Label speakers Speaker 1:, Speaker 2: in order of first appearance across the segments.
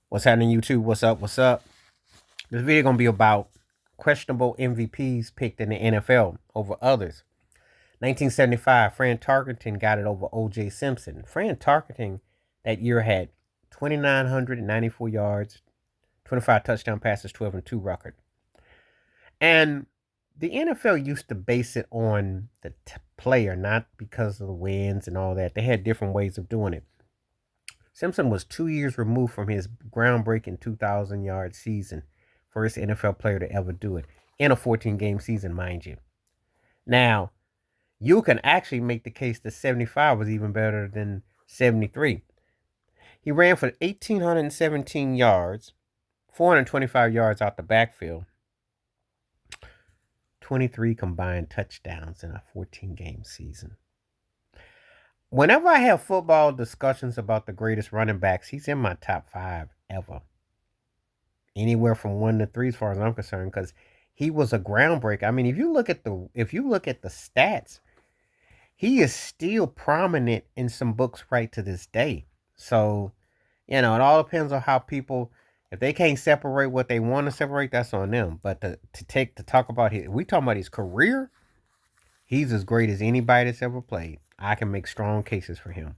Speaker 1: What's happening, YouTube? What's up? What's up? This video gonna be about questionable MVPs picked in the NFL over others. 1975, FRAN Tarkenton got it over OJ Simpson. FRAN Tarkenton that year had 2,994 yards, 25 touchdown passes, 12 and 2 record. And the NFL used to base it on the player, not because of the wins and all that. They had different ways of doing it. Simpson was 2 years removed from his groundbreaking 2,000-yard season, first NFL player to ever do it, in a 14-game season, mind you. Now, you can actually make the case that 75 was even better than 73. He ran for 1,817 yards, 425 yards out the backfield, 23 combined touchdowns in a 14-game season. Whenever I have football discussions about the greatest running backs, he's in my top 5 ever. Anywhere from 1 to 3 as far as I'm concerned, because he was a groundbreaker. I mean, if you look at the stats, he is still prominent in some books right to this day. So, it all depends on how people, if they can't separate what they want to separate, that's on them. But to talk about we talking about his career, he's as great as anybody that's ever played. I can make strong cases for him.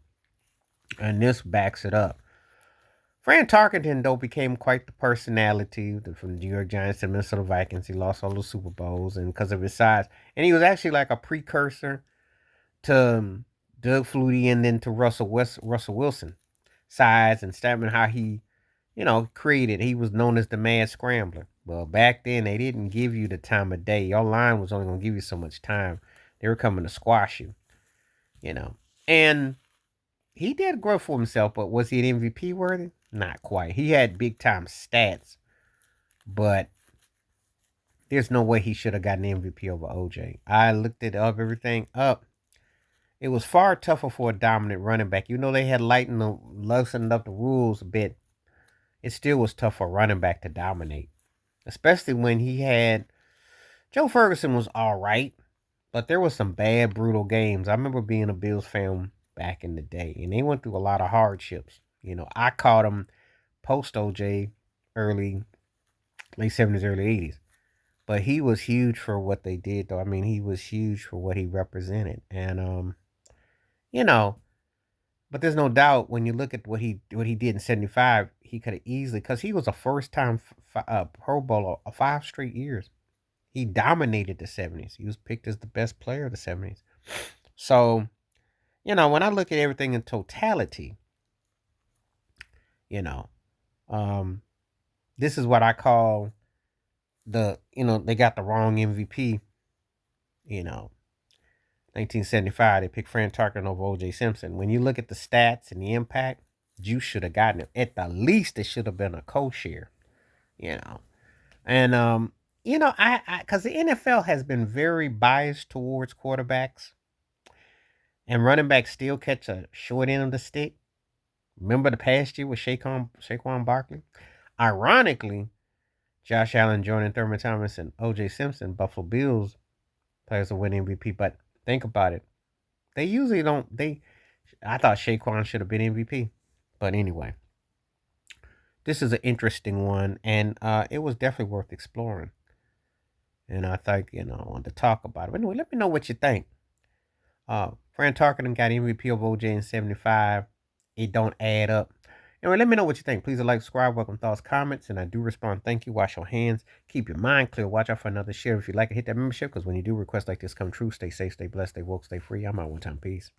Speaker 1: And this backs it up. FRAN Tarkenton, though, became quite the personality from the New York Giants to Minnesota Vikings. He lost all the Super Bowls and because of his size. And he was actually like a precursor to Doug Flutie and then to Russell Wilson. Size and stamina, how he, created. He was known as the mad scrambler. Well, back then, they didn't give you the time of day. Your line was only going to give you so much time. They were coming to squash you, And he did grow for himself, but was he an MVP worthy? Not quite. He had big time stats, but there's no way he should have gotten MVP over OJ. I looked it up, everything up. It was far tougher for a dominant running back. They had loosened up the rules a bit. It still was tough for a running back to dominate, especially when he had Joe Ferguson was all right, but there was some bad, brutal games. I remember being a Bills fan back in the day, and they went through a lot of hardships. I caught them post OJ, late 70s, early 80s. But he was huge for what they did, though. I mean, he was huge for what he represented. And, but there's no doubt when you look at what he did in 75, he could have easily, because he was a first-time Pro Bowler 5 straight years. He dominated the 70s. He was picked as the best player of the 70s. So, when I look at everything in totality, this is what I call they got the wrong MVP. 1975, they picked FRAN Tarkenton over OJ Simpson. When you look at the stats and the impact, you should have gotten it. At the least, it should have been a co-share. And I because the NFL has been very biased towards quarterbacks, and running backs still catch a short end of the stick. Remember the past year with Saquon Barkley? Ironically, Josh Allen, Jordan Thurman Thomas, and OJ Simpson, Buffalo Bills players will win MVP. But think about it. They usually don't. I thought Saquon should have been MVP. But anyway, this is an interesting one, and it was definitely worth exploring. And I think, to talk about it. But anyway, let me know what you think. FRAN Tarkenton got MVP of OJ in 75. It don't add up. Anyway, let me know what you think. Please like, subscribe, welcome thoughts, comments, and I do respond. Thank you. Wash your hands. Keep your mind clear. Watch out for another share. If you like it, hit that membership, because when you do requests like this come true, stay safe, stay blessed, stay woke, stay free. I'm out one time. Peace.